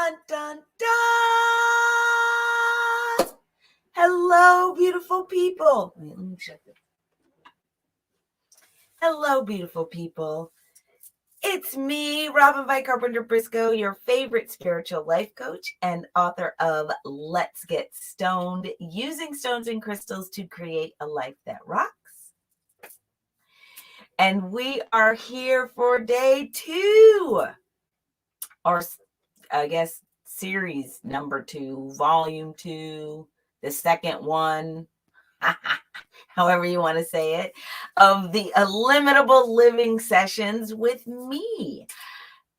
Dun, dun, dun. Hello, beautiful people. Wait, let me check this. Hello, beautiful people. It's me, Robyn Carpenter Briscoe, your favorite spiritual life coach and author of Let's Get Stoned, using stones and crystals to create a life that rocks. And we are here for day 2, or I guess series number 2, volume 2, the second one, however you want to say it, of the Illimitable Living Sessions with me.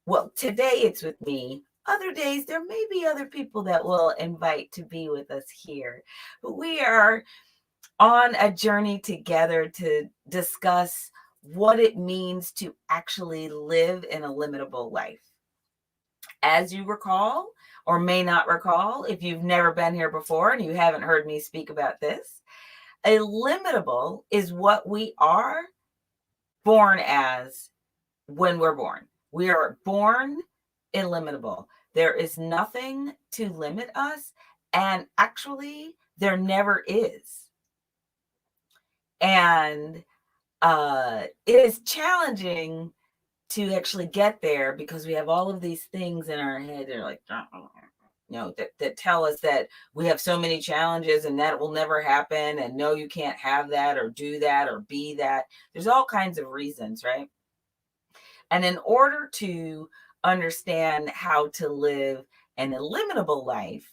Well, today it's with me. Other days, there may be other people that we'll invite to be with us here. But we are on a journey together to discuss what it means to actually live an illimitable life. As you recall, or may not recall, if you've never been here before and you haven't heard me speak about this, illimitable is what we are born as when we're born. We are born illimitable. There is nothing to limit us, and actually, there never is. And it is challenging to actually get there because we have all of these things in our head that are like, that tell us that we have so many challenges and that will never happen. And no, you can't have that or do that or be that. There's all kinds of reasons, right? And in order to understand how to live an illimitable life,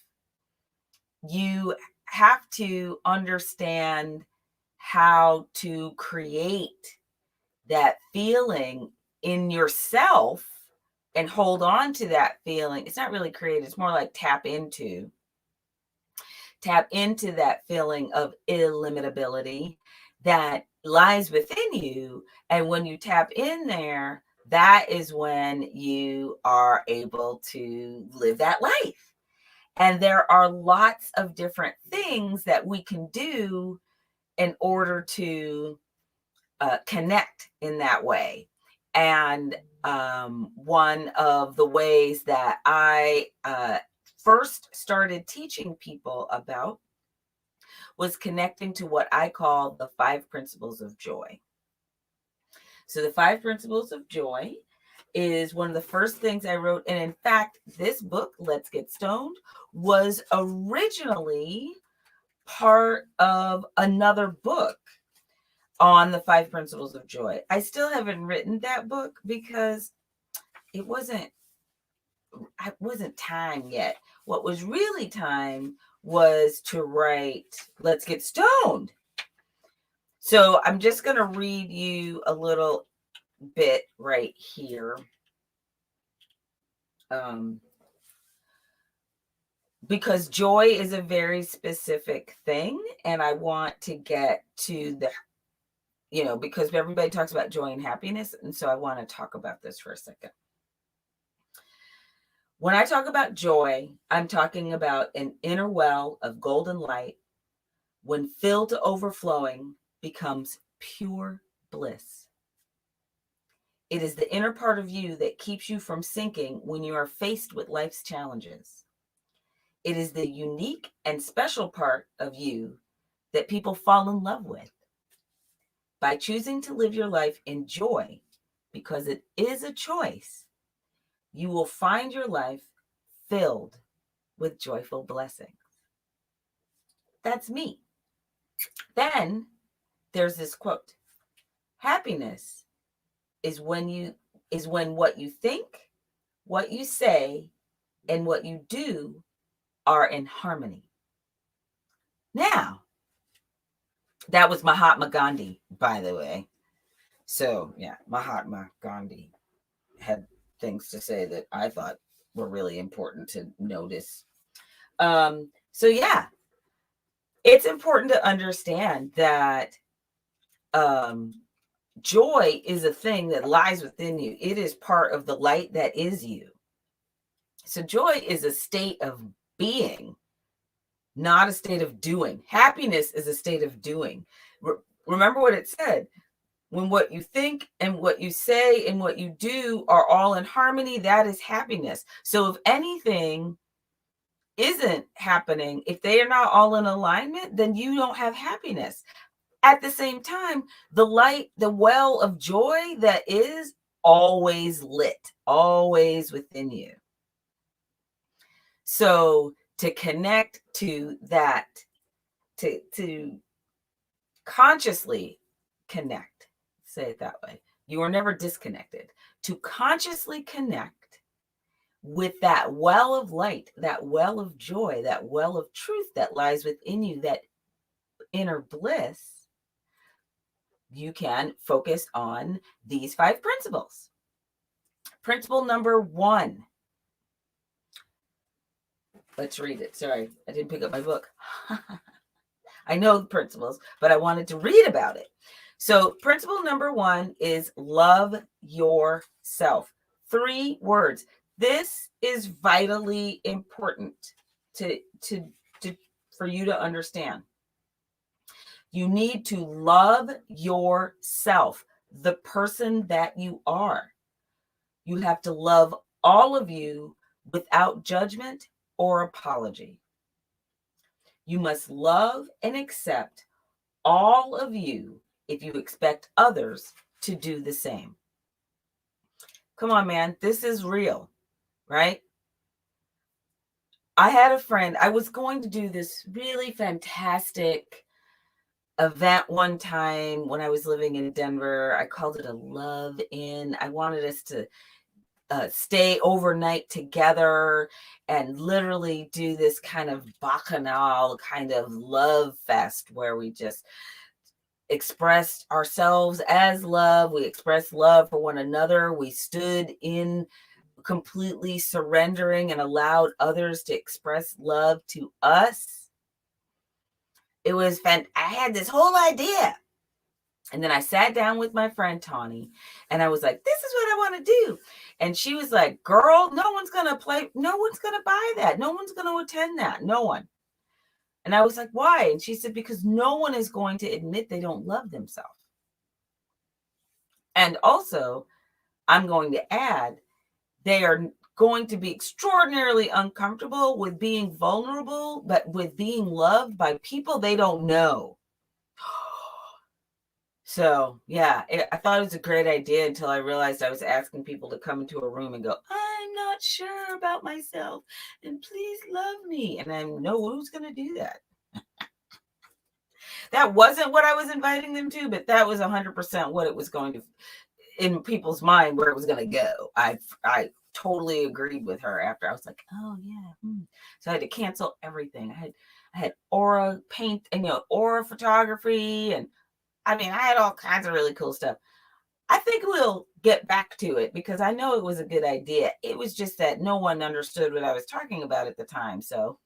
you have to understand how to create that feeling in yourself and hold on to that feeling. It's not really create, it's more like tap into that feeling of illimitability that lies within you. And when you tap in there, that is when you are able to live that life. And there are lots of different things that we can do in order to connect in that way. And one of the ways that I first started teaching people about was connecting to what I call the 5 principles of joy. So the 5 principles of joy is one of the first things I wrote. And in fact, this book, Let's Get Stoned, was originally part of another book on the 5 principles of joy. I still haven't written that book because it wasn't time yet. What was really time was to write Let's Get Stoned. So I'm just going to read you a little bit right here. Because joy is a very specific thing, and I want to get to the because everybody talks about joy and happiness. And so I want to talk about this for a second. When I talk about joy, I'm talking about an inner well of golden light, when filled to overflowing, becomes pure bliss. It is the inner part of you that keeps you from sinking when you are faced with life's challenges. It is the unique and special part of you that people fall in love with. By choosing to live your life in joy, because it is a choice, you will find your life filled with joyful blessings. That's me. Then there's this quote. Happiness is when what you think, what you say, and what you do are in harmony. Now, that was Mahatma Gandhi, by the way. So, yeah, Mahatma Gandhi had things to say that I thought were really important to notice. So, yeah, it's important to understand that joy is a thing that lies within you. It is part of the light that is you. So, joy is a state of being, not a state of doing. Happiness is a state of doing. Remember what it said. When what you think and what you say and what you do are all in harmony, that is happiness. So if anything isn't happening, if they are not all in alignment, then you don't have happiness. At the same time, the light, the well of joy that is always lit, always within you. So to connect to that, to consciously connect, say it that way. You are never disconnected. To consciously connect with that well of light, that well of joy, that well of truth that lies within you, that inner bliss, you can focus on these 5 principles. Principle number 1. Let's read it. Sorry, I didn't pick up my book. I know the principles, but I wanted to read about it. So principle number 1 is love yourself. 3 words. This is vitally important to for you to understand. You need to love yourself, the person that you are. You have to love all of you without judgment or apology. You must love and accept all of you if you expect others to do the same. Come on, man. This is real, right? I had a friend. I was going to do this really fantastic event one time when I was living in Denver. I called it a love in. I wanted us to stay overnight together and literally do this kind of bacchanal kind of love fest where we just expressed ourselves as love. We expressed love for one another. We stood in completely surrendering and allowed others to express love to us. It was I had this whole idea. And then I sat down with my friend Tawny and I was like, this is what I want to do. And she was like, girl, no one's going to play. No one's going to buy that. No one's going to attend that. No one. And I was like, why? And she said, because no one is going to admit they don't love themselves. And also, I'm going to add, they are going to be extraordinarily uncomfortable with being vulnerable, but with being loved by people they don't know. So, yeah, I thought it was a great idea until I realized I was asking people to come into a room and go, I'm not sure about myself, and please love me. And I know who's going to do that. That wasn't what I was inviting them to, but that was 100% what it was going to, in people's mind, where it was going to go. I totally agreed with her after. I was like, oh yeah. So I had to cancel everything. I had aura paint and aura photography, and I mean, I had all kinds of really cool stuff. I think we'll get back to it because I know it was a good idea. It was just that no one understood what I was talking about at the time. So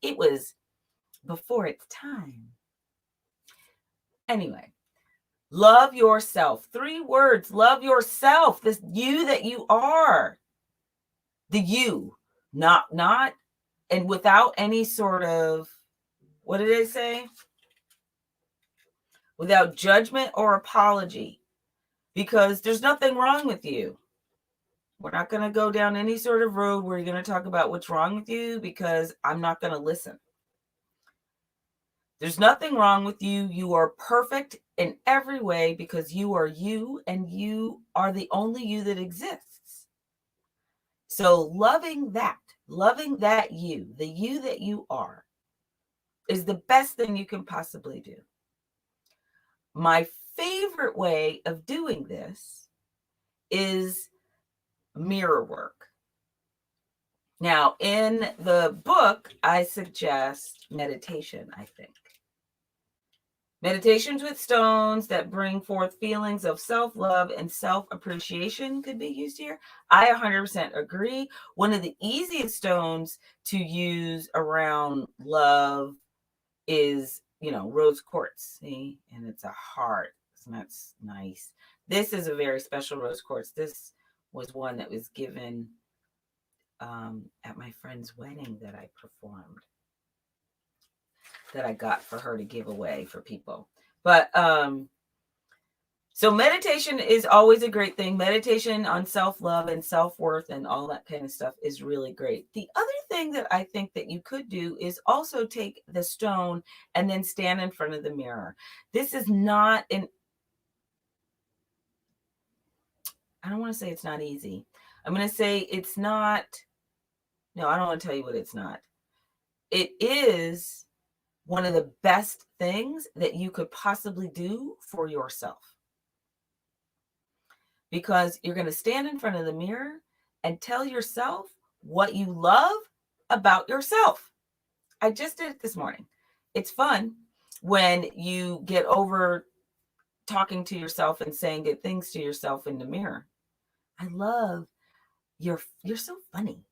it was before its time. Anyway, love yourself. 3 words. Love yourself. This you that you are. The you. Not, and without any sort of, what did they say? Without judgment or apology. Because there's nothing wrong with you. We're not going to go down any sort of road where you're going to talk about what's wrong with you because I'm not going to listen. There's nothing wrong with you. You are perfect in every way because you are you and you are the only you that exists. So loving that you, the you that you are, is the best thing you can possibly do. My favorite way of doing this is mirror work. Now, in the book, I suggest meditation, I think. Meditations with stones that bring forth feelings of self-love and self-appreciation could be used here. I 100% agree. One of the easiest stones to use around love is, rose quartz. See? And it's a heart. So that's nice. This is a very special rose quartz. This was one that was given at my friend's wedding that I performed, that I got for her to give away for people. But So meditation is always a great thing. Meditation on self-love and self-worth and all that kind of stuff is really great. The other thing that I think that you could do is also take the stone and then stand in front of the mirror. This is not an, I don't want to say it's not easy. I'm going to say it's not, no, I don't want to tell you what it's not. It is one of the best things that you could possibly do for yourself. Because you're going to stand in front of the mirror and tell yourself what you love about yourself. I just did it this morning. It's fun when you get over talking to yourself and saying good things to yourself in the mirror. I love you're so funny.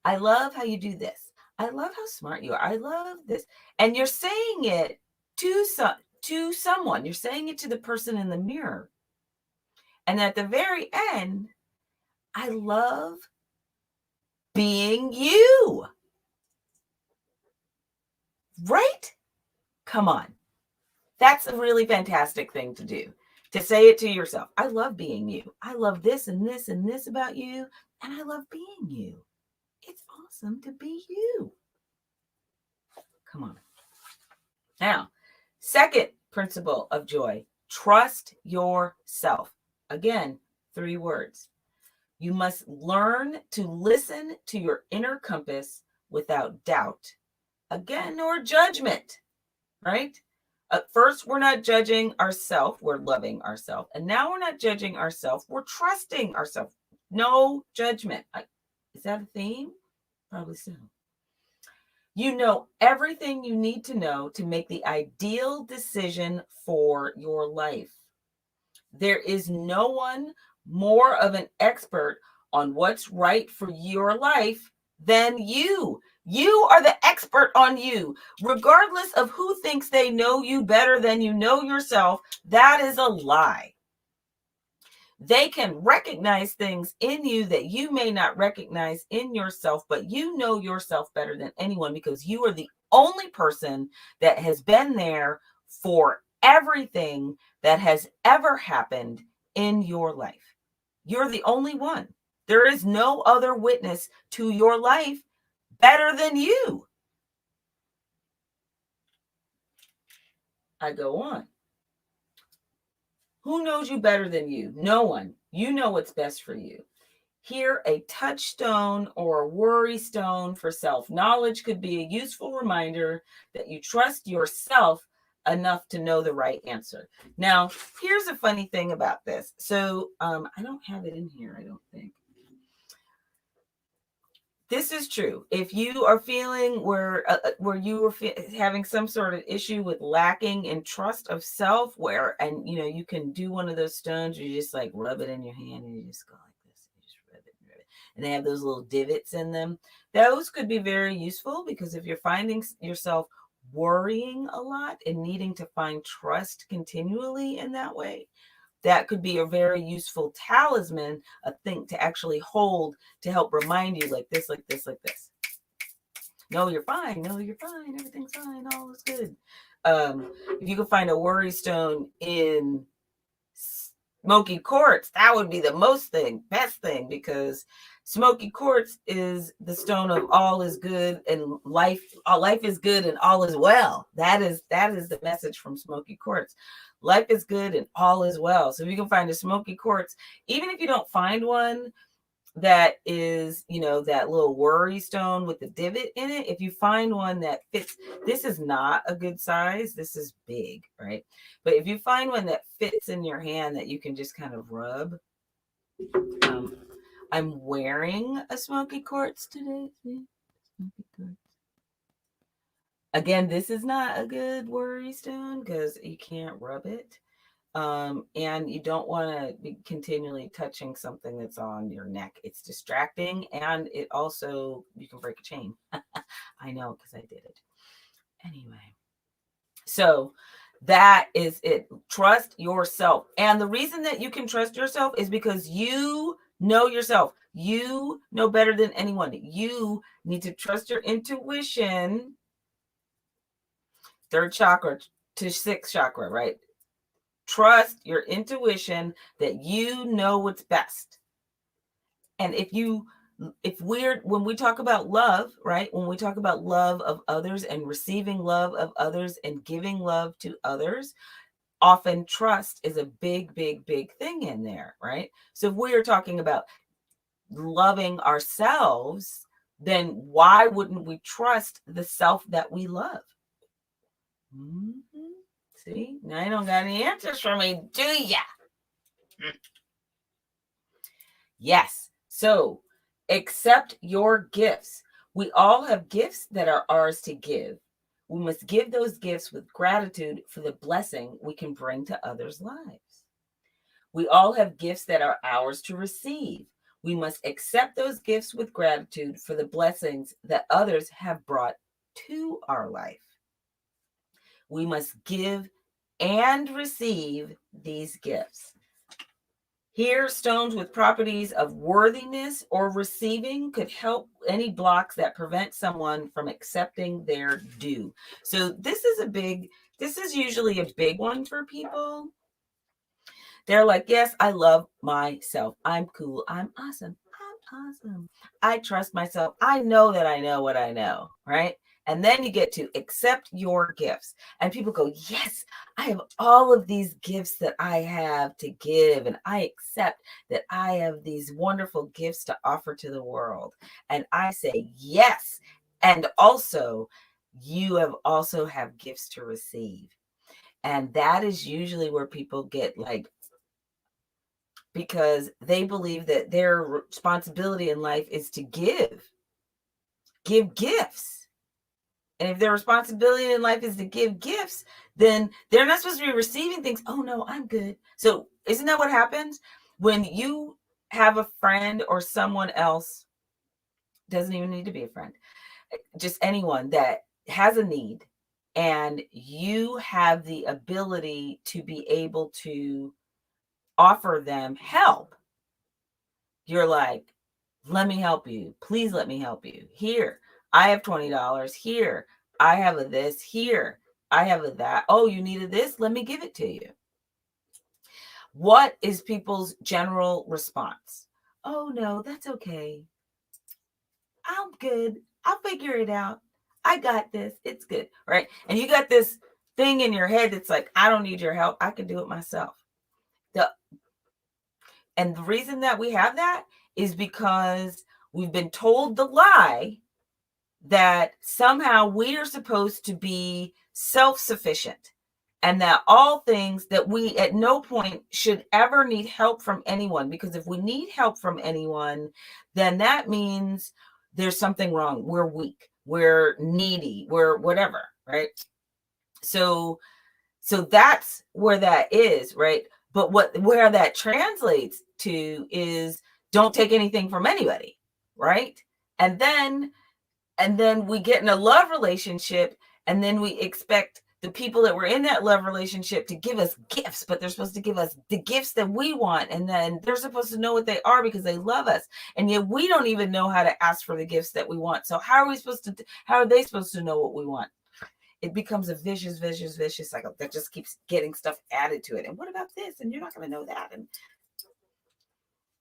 I love how you do this. I love how smart you are. I love this. And you're saying it to someone. You're saying it to the person in the mirror. And at the very end, I love being you. Right? Come on. That's a really fantastic thing to do. To say it to yourself. I love being you. I love this and this and this about you. And I love being you. It's awesome to be you. Come on. Now, second principle of joy, trust yourself. Again, 3 words. You must learn to listen to your inner compass without doubt, again, or judgment, right? At first, we're not judging ourselves, we're loving ourselves. And now we're not judging ourselves, we're trusting ourselves. No judgment. Is that a theme? Probably so. You know everything you need to know to make the ideal decision for your life. There is no one more of an expert on what's right for your life than you. You are the expert on you. Regardless of who thinks they know you better than you know yourself, that is a lie. They can recognize things in you that you may not recognize in yourself, but you know yourself better than anyone because you are the only person that has been there for everything that has ever happened in your life. You're the only one. There is no other witness to your life better than you. I go on. Who knows you better than you? No one. You know what's best for you. Here, a touchstone or a worry stone for self-knowledge could be a useful reminder that you trust yourself enough to know the right answer. Now, here's a funny thing about this. So I don't have it in here, I don't think. This is true. If you are feeling where you were having some sort of issue with lacking in trust of self, and you can do one of those stones, you just like rub it in your hand and you just go like this, you just rub it, and they have those little divots in them. Those could be very useful because if you're finding yourself worrying a lot and needing to find trust continually in that way, that could be a very useful talisman, a thing to actually hold to help remind you like this, like this, like this. No, you're fine. No, you're fine. Everything's fine. All is good. If you could find a worry stone in smoky quartz, that would be the best thing, because smoky quartz is the stone of all is good and life is good and all is well. That is the message from smoky quartz. Life is good and all is well. So if you can find a smoky quartz, even if you don't find one that is, that little worry stone with the divot in it, if you find one that fits, this is not a good size, this is big, right? But if you find one that fits in your hand that you can just kind of rub. I'm wearing a smoky quartz today. Smoky quartz. Again, this is not a good worry stone because you can't rub it. And you don't want to be continually touching something that's on your neck. It's distracting, and it also, you can break a chain. I know because I did it. Anyway, so that is it. Trust yourself. And the reason that you can trust yourself is because you know yourself. You know better than anyone. You need to trust your intuition. 3rd chakra to 6th chakra, right? Trust your intuition that you know what's best. And when we talk about love, right? When we talk about love of others and receiving love of others and giving love to others, often trust is a big, big, big thing in there, right? So if we are talking about loving ourselves, then why wouldn't we trust the self that we love? Mm-hmm. See, now you don't got any answers for me, do ya? Yes. So accept your gifts. We all have gifts that are ours to give. We must give those gifts with gratitude for the blessing we can bring to others' lives. We all have gifts that are ours to receive. We must accept those gifts with gratitude for the blessings that others have brought to our life. We must give and receive these gifts. Here, stones with properties of worthiness or receiving could help any blocks that prevent someone from accepting their due. So this is usually a big one for people. They're like, yes, I love myself. I'm cool. I'm awesome. I'm awesome. I trust myself. I know that I know what I know, right? And then you get to accept your gifts. And people go, yes, I have all of these gifts that I have to give. And I accept that I have these wonderful gifts to offer to the world. And I say, yes. And also, you also have gifts to receive. And that is usually where people get like, because they believe that their responsibility in life is to give gifts. And if their responsibility in life is to give gifts, then they're not supposed to be receiving things. Oh, no, I'm good. So isn't that what happens when you have a friend or someone else, doesn't even need to be a friend, just anyone that has a need, and you have the ability to be able to offer them help? You're like, let me help you. Please let me help you. Here, I have $20. Here, I have a this. Here, I have a that. Oh, you needed this? Let me give it to you. What is people's general response? Oh, no, that's okay. I'm good. I'll figure it out. I got this. It's good. Right? And you got this thing in your head that's like, I don't need your help. I can do it myself. And the reason that we have that is because we've been told the lie that somehow we are supposed to be self-sufficient, and that all things that we at no point should ever need help from anyone, because if we need help from anyone, then that means there's something wrong. We're weak, we're needy, we're whatever, right? So that's where that is, right? But where that translates to is don't take anything from anybody, right? And then we get in a love relationship, and then we expect the people that were in that love relationship to give us gifts, but they're supposed to give us the gifts that we want, and then they're supposed to know what they are because they love us, and yet we don't even know how to ask for the gifts that we want. So how are they supposed to know what we want? It becomes a vicious cycle that just keeps getting stuff added to it. And what about this? And you're not going to know that.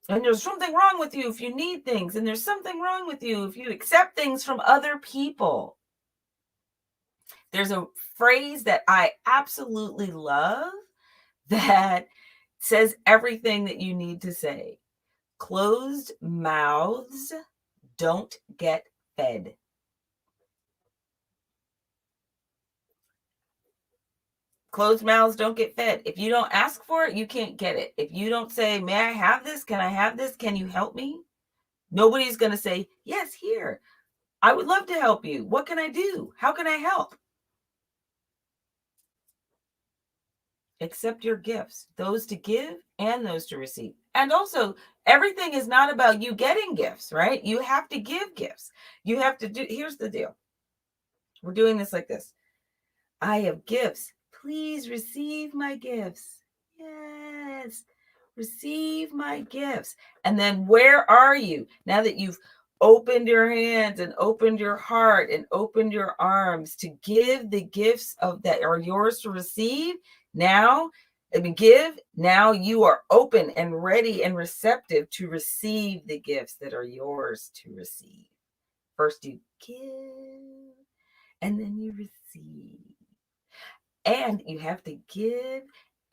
And there's something wrong with you if you need things. And there's something wrong with you if you accept things from other people. There's a phrase that I absolutely love that says everything that you need to say. Closed mouths don't get fed. Closed mouths don't get fed. If you don't ask for it, you can't get it. If you don't say, may I have this? Can I have this? Can you help me? Nobody's going to say, yes, here. I would love to help you. What can I do? How can I help? Accept your gifts, those to give and those to receive. And also, everything is not about you getting gifts, right? You have to give gifts. You have to here's the deal. We're doing this like this. I have gifts. Please receive my gifts. Yes. Receive my gifts. And then where are you? Now that you've opened your hands and opened your heart and opened your arms to give the gifts of that are yours to receive, now I mean, give, now you are open and ready and receptive to receive the gifts that are yours to receive. First you give, and then you receive. And you have to give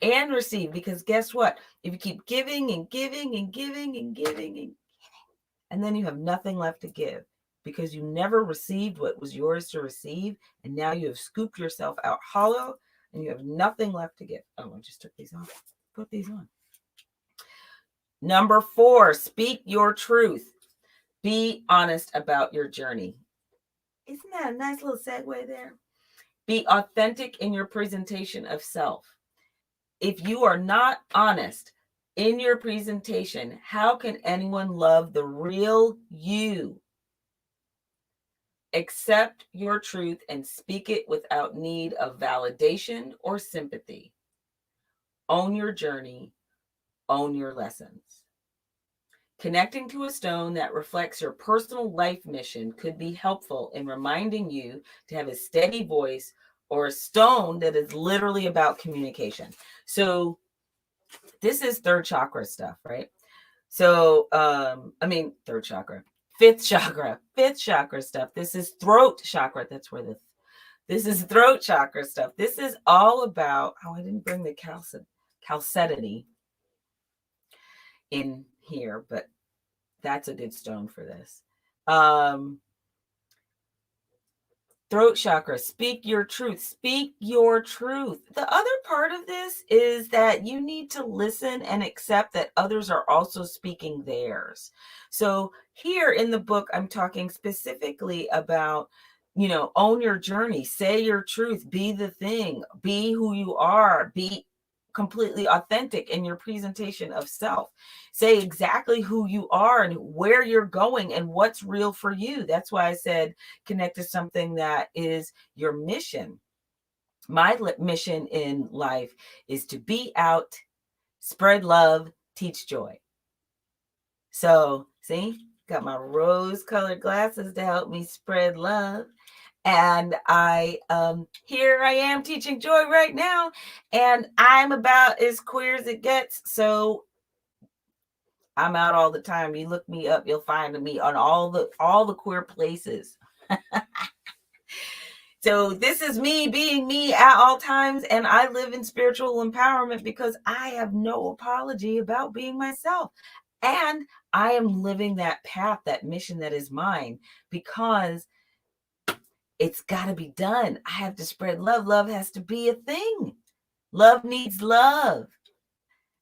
and receive, because guess what? If you keep giving and giving and giving and giving and then you have nothing left to give because you never received what was yours to receive, and now you have scooped yourself out hollow and you have nothing left to give. Oh, I just took these off. Put these on. Number 4, speak your truth. Be honest about your journey. Isn't that a nice little segue there? Be authentic in your presentation of self. If you are not honest in your presentation, how can anyone love the real you? Accept your truth and speak it without need of validation or sympathy. Own your journey. Own your lessons. Connecting to a stone that reflects your personal life mission could be helpful in reminding you to have a steady voice, or a stone that is literally about communication. So this is third chakra stuff, right? So, third chakra, fifth chakra stuff. This is throat chakra. That's where this is throat chakra stuff. This is all about, I didn't bring the chalcedony in here, but that's a good stone for this. Throat chakra, speak your truth. Speak your truth. The other part of this is that you need to listen and accept that others are also speaking theirs. So here in the book, I'm talking specifically about, own your journey, say your truth, be the thing, be who you are, be completely authentic in your presentation of self. Say exactly who you are and where you're going and what's real for you. That's why I said connect to something that is your mission. My mission in life is to be out, spread love, teach joy. So, see, got my rose-colored glasses to help me spread love. And here I am teaching joy right now, and I'm about as queer as it gets. So I'm out all the time. You look me up, you'll find me on all the queer places. So this is me being me at all times, and I live in spiritual empowerment because I have no apology about being myself. And I am living that path, that mission that is mine, because it's got to be done. I have to spread love. Love has to be a thing. Love needs love.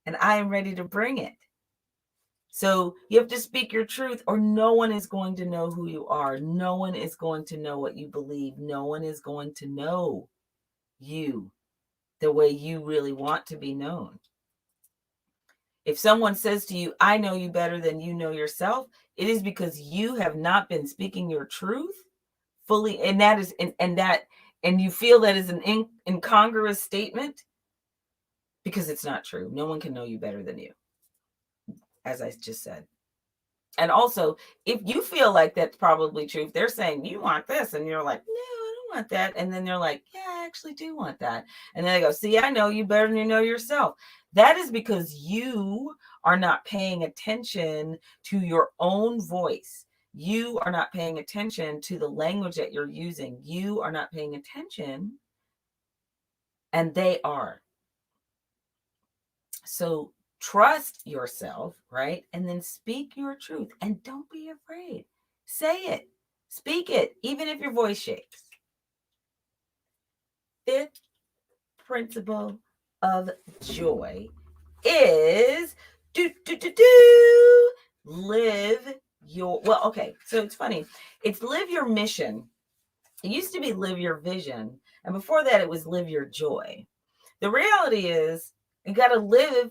And I am ready to bring it. So you have to speak your truth, or no one is going to know who you are. No one is going to know what you believe. No one is going to know you the way you really want to be known. If someone says to you, I know you better than you know yourself, it is because you have not been speaking your truth fully, and that is and you feel that is an incongruous statement, because it's not true. No one can know you better than you, as I just said. And also, if you feel like that's probably true, if they're saying you want this and you're like, no, I don't want that, and then they're like, yeah, I actually do want that, and then they go, see, I know you better than you know yourself. That is because you are not paying attention to your own voice. You are not paying attention to the language that you're using. You are not paying attention, and they are. So trust yourself, right? And then speak your truth, and don't be afraid. Say it, speak it, even if your voice shakes. Fifth principle of joy is live your, so it's funny. It's live your mission. It used to be live your vision. And before that, it was live your joy. The reality is you got to live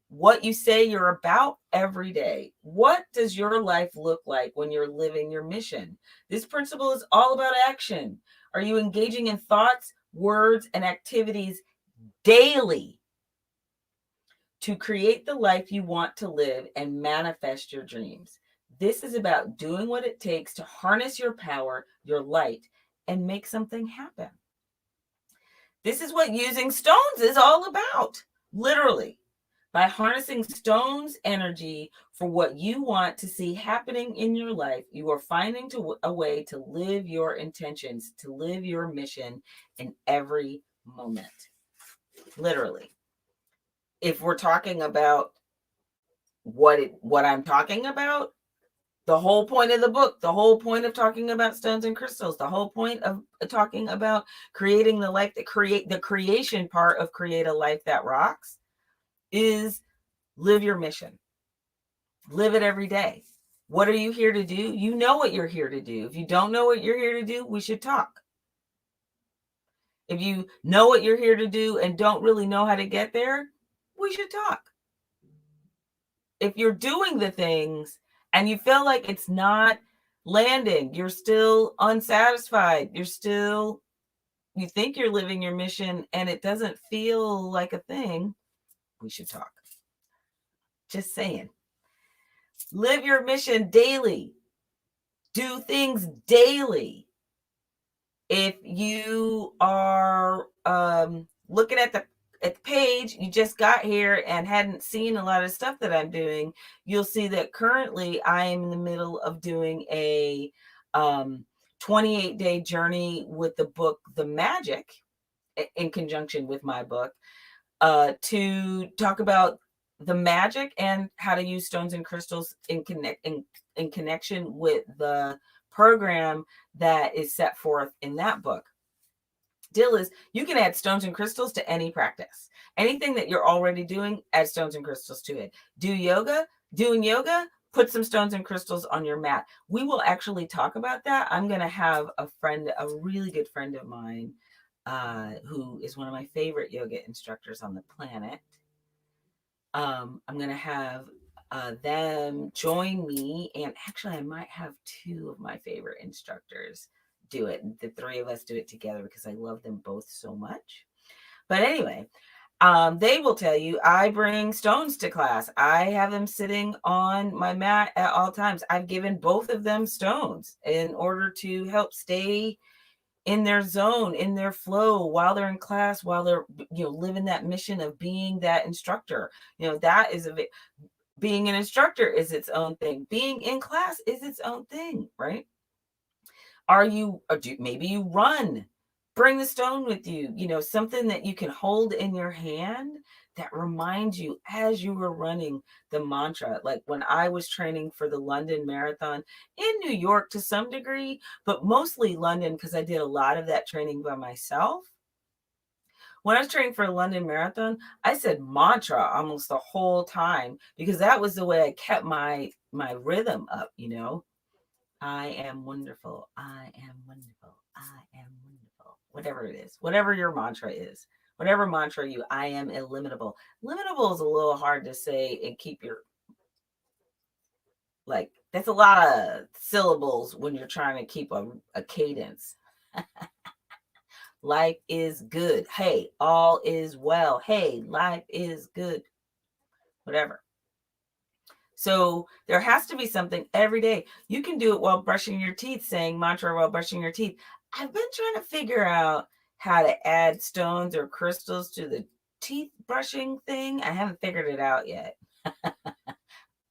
what you say you're about every day. What does your life look like when you're living your mission? This principle is all about action. Are you engaging in thoughts, words, and activities daily to create the life you want to live and manifest your dreams? This is about doing what it takes to harness your power, your light, and make something happen. This is what using stones is all about. Literally, by harnessing stone's energy for what you want to see happening in your life, you are finding a way to live your intentions, to live your mission in every moment. Literally. If we're talking about what I'm talking about, the whole point of the book, the whole point of talking about stones and crystals, the whole point of talking about creating the life that the creation part of create a life that rocks is live your mission. Live it every day. What are you here to do? You know what you're here to do. If you don't know what you're here to do, we should talk. If you know what you're here to do and don't really know how to get there, we should talk. If you're doing the things and you feel like it's not landing, you're still unsatisfied, you think you're living your mission and it doesn't feel like a thing, we should talk. Just saying. Live your mission daily. Do things daily. If you are looking at the page, you just got here and hadn't seen a lot of stuff that I'm doing, you'll see that currently I am in the middle of doing a 28-day journey with the book The Magic, in conjunction with my book, to talk about the magic and how to use stones and crystals in connection with the program that is set forth in that book. Deal is you can add stones and crystals to any practice. Anything that you're already doing, add stones and crystals to it. Doing yoga, put some stones and crystals on your mat. We will actually talk about that. I'm going to have a really good friend of mine, who is one of my favorite yoga instructors on the planet. I'm going to have them join me, and actually I might have two of my favorite instructors do it. The three of us do it together because I love them both so much. But anyway, they will tell you I bring stones to class. I have them sitting on my mat at all times. I've given both of them stones in order to help stay in their zone, in their flow, while they're in class, while they're, living that mission of being that instructor. That is being an instructor is its own thing. Being in class is its own thing, right? Maybe you run, bring the stone with you, something that you can hold in your hand that reminds you as you were running the mantra. Like when I was training for the London Marathon in New York to some degree, but mostly London because I did a lot of that training by myself. When I was training for a London Marathon, I said mantra almost the whole time because that was the way I kept my rhythm up, I am wonderful. I am wonderful. I am wonderful. Whatever it is, whatever your mantra is, whatever mantra I am illimitable. Limitable is a little hard to say and keep that's a lot of syllables when you're trying to keep a cadence. Life is good. Hey, all is well. Hey, life is good. Whatever. So there has to be something every day. You can do it while brushing your teeth, saying mantra while brushing your teeth. I've been trying to figure out how to add stones or crystals to the teeth brushing thing. I haven't figured it out yet.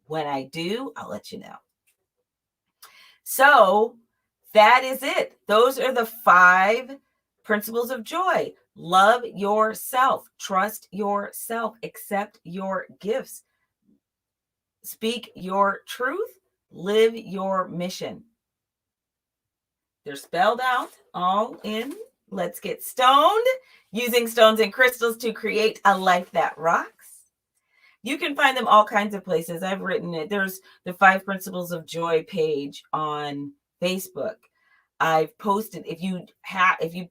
When I do, I'll let you know. So that is it. Those are the 5 principles of joy. Love yourself. Trust yourself. Accept your gifts. Speak your truth. Live your mission. They're spelled out all in Let's Get Stoned, using stones and crystals to create a life that rocks. You can find them all kinds of places. I've written it. There's the 5 Principles of Joy page on Facebook. I've posted, if you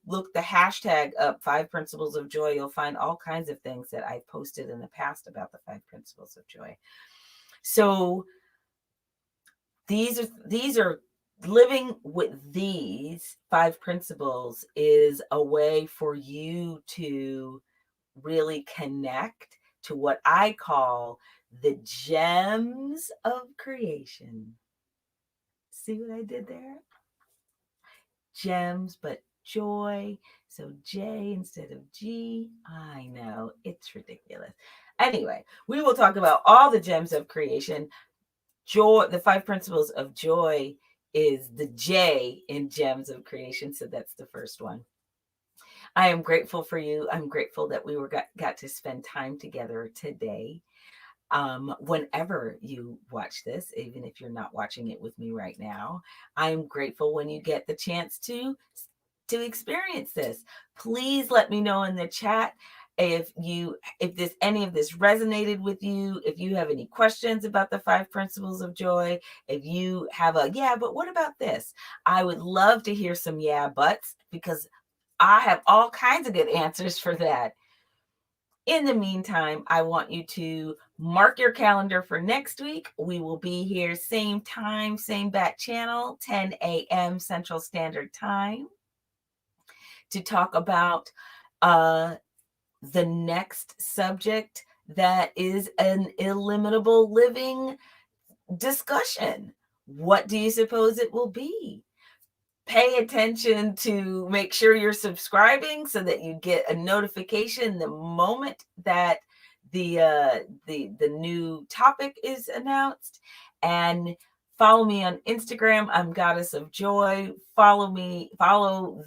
look the hashtag up, 5 Principles of Joy, you'll find all kinds of things that I've posted in the past about the 5 Principles of Joy. So these are living with these 5 principles is a way for you to really connect to what I call the gems of creation. See what I did there? Gems, but joy. So J instead of G. I know, it's ridiculous. Anyway, we will talk about all the gems of creation. Joy, the 5 principles of joy is the J in gems of creation. So that's the first one. I am grateful for you. I'm grateful that we got to spend time together today. Whenever you watch this, even if you're not watching it with me right now, I'm grateful when you get the chance to experience this. Please let me know in the chat if any of this resonated with you, if you have any questions about the 5 principles of joy, if you have yeah, but what about this? I would love to hear some yeah buts, because I have all kinds of good answers for that. In the meantime, I want you to mark your calendar for next week. We will be here same time, same bat channel, 10 a.m. Central Standard Time, to talk about the next subject that is an illimitable living discussion. What do you suppose it will be? Pay attention to make sure you're subscribing so that you get a notification the moment that the new topic is announced. And follow me on Instagram. I'm Goddess of Joy. Follow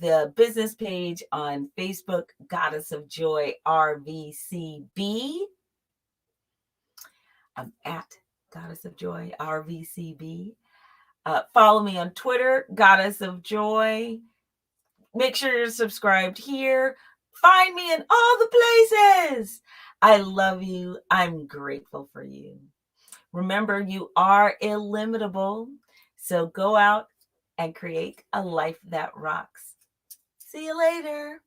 the business page on Facebook, Goddess of Joy RVCB. I'm at Goddess of Joy RVCB. Follow me on Twitter, Goddess of Joy. Make sure you're subscribed here. Find me in all the places. I love you. I'm grateful for you. Remember, you are illimitable. So go out and create a life that rocks. See you later.